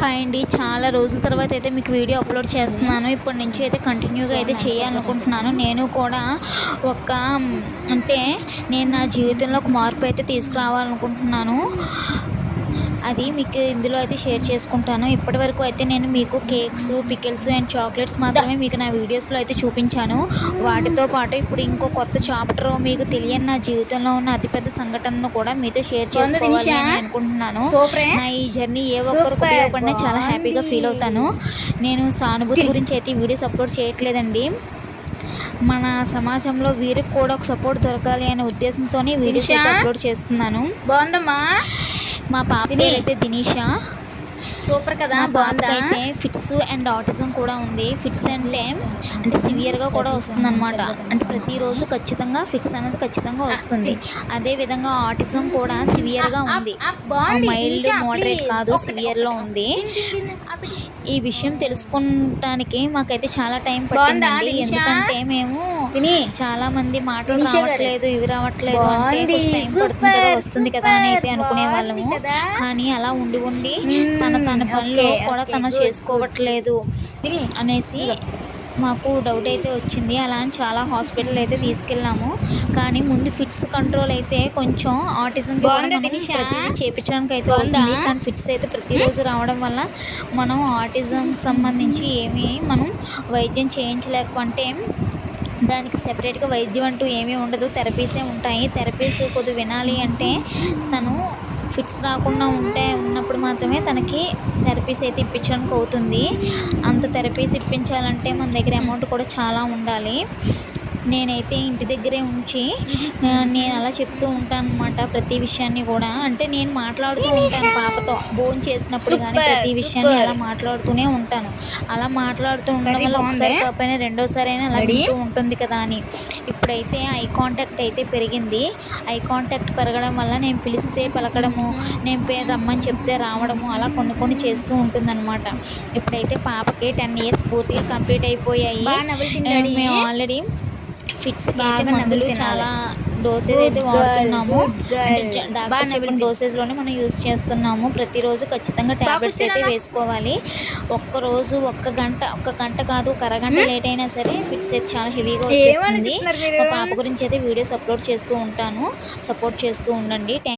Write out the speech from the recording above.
Hi అండి, చాలా రోజుల తర్వాత అయితే మీకు వీడియో అప్లోడ్ చేస్తున్నాను. ఇప్పటి నుంచి అయితే కంటిన్యూగా అయితే చేయాలనుకుంటున్నాను. నేను కూడా అంటే నేను నా జీవితంలో ఒక మార్పు అయితే తీసుకురావాలనుకుంటున్నాను. అది మీకు ఇందులో అయితే షేర్ చేసుకుంటాను. ఇప్పటివరకు అయితే నేను మీకు కేక్స్, పికిల్స్ అండ్ చాక్లెట్స్ మాత్రమే మీకు నా వీడియోస్లో అయితే చూపించాను. వాటితో పాటు ఇప్పుడు ఇంకో కొత్త చాప్టర్, మీకు తెలియని నా జీవితంలో ఉన్న అతిపెద్ద సంఘటనను కూడా మీతో షేర్ చేసుకోవాలి అని అనుకుంటున్నాను. నా ఈ జర్నీ ఏ ఒక్కరికి ఉపయోగపడినా చాలా హ్యాపీగా ఫీల్ అవుతాను. నేను సానుభూతి గురించి అయితే వీడియోస్ అప్లోడ్ చేయట్లేదండి. మన సమాజంలో వీరికి కూడా ఒక సపోర్ట్ దొరకాలి అనే ఉద్దేశంతోనే వీడియోస్ అయితే అప్లోడ్ చేస్తున్నాను. బాగుందమ్మా. మా పాప పేరు అయితే దినీషా. సూపర్ కదా. అయితే ఫిట్స్ అండ్ ఆటిజం కూడా ఉంది. ఫిట్స్ అంటే సివియర్గా కూడా వస్తుంది అనమాట. అంటే ప్రతిరోజు ఖచ్చితంగా ఫిట్స్ అనేది ఖచ్చితంగా వస్తుంది. అదేవిధంగా ఆటిజం కూడా సివియర్గా ఉంది. మైల్డ్, మోడరేట్ కాదు, సివియర్లో ఉంది. ఈ విషయం తెలుసుకోవడానికి మాకైతే చాలా టైం పట్టిందండి. ఎందుకంటే మేము చాలా మంది మాటలు రావట్లేదు, ఇవి రావట్లేదు అంటే టైం పడుతుంది కదా, వస్తుంది కదా అని అయితే అనుకునే వాళ్ళము. కానీ అలా ఉండి తన పనిలో కూడా తను చేసుకోవట్లేదు అనేసి మాకు డౌట్ అయితే వచ్చింది. అలా అని చాలా హాస్పిటల్ అయితే తీసుకెళ్ళాము. కానీ ముందు ఫిట్స్ కంట్రోల్ అయితే కొంచెం ఆటిజం ప్రతిదీ చేయించడానికి అయితే అవుతుంది. కానీ ఫిట్స్ అయితే ప్రతిరోజు రావడం వల్ల మనం ఆటిజం సంబంధించి మనం వైద్యం చేయించలేకపోతే దానికి సెపరేట్గా వైద్యం అంటూ ఏమీ ఉండదు, థెరపీసే ఉంటాయి. థెరపీస్ కొద్దిగా వినాలి అంటే తను ఫిట్స్ రాకుండా ఉన్నప్పుడు మాత్రమే తనకి థెరపీస్ అయితే ఇప్పించడానికి అవుతుంది. అంత థెరపీస్ ఇప్పించాలంటే మన దగ్గర అమౌంట్ కూడా చాలా ఉండాలి. నేనైతే ఇంటి దగ్గరే ఉంచి నేను అలా చెప్తూ ఉంటాను అనమాట ప్రతి విషయాన్ని కూడా. అంటే నేను మాట్లాడుతూ ఉంటాను పాపతో భోజనం చేసినప్పుడు, కానీ ప్రతి విషయాన్ని అలా మాట్లాడుతూనే ఉంటాను. అలా మాట్లాడుతూ ఉండడం వల్ల ఒకసారి కాకపోయినా రెండోసారి అయినా అలా వింటూ ఉంటుంది కదా అని. ఇప్పుడైతే ఐ కాంటాక్ట్ అయితే పెరిగింది. ఐ కాంటాక్ట్ పెరగడం వల్ల నేను పిలిస్తే పలకడము, నేను పేరు రమ్మని చెప్తే రావడము, అలా కొన్ని చేస్తూ ఉంటుందన్నమాట. ఇప్పుడైతే పాపకి 10 years పూర్తిగా కంప్లీట్ అయిపోయాయి. మేము ఆల్రెడీ ఫిట్స్కి అయితే మందులు చాలా డోసేజ్ అయితే వాడుతున్నాము. డాక్టర్ చెప్పిన డోసేజ్లోనే మనం యూజ్ చేస్తున్నాము. ప్రతిరోజు ఖచ్చితంగా ట్యాబ్లెట్స్ అయితే వేసుకోవాలి. ఒక్క గంట కాదు, ఒక అరగంట లేట్ అయినా సరే ఫిట్స్ అయితే చాలా హెవీగా వచ్చేస్తుంది. మా పాప గురించి అయితే వీడియోస్ అప్లోడ్ చేస్తూ ఉంటాను. సపోర్ట్ చేస్తూ ఉండండి.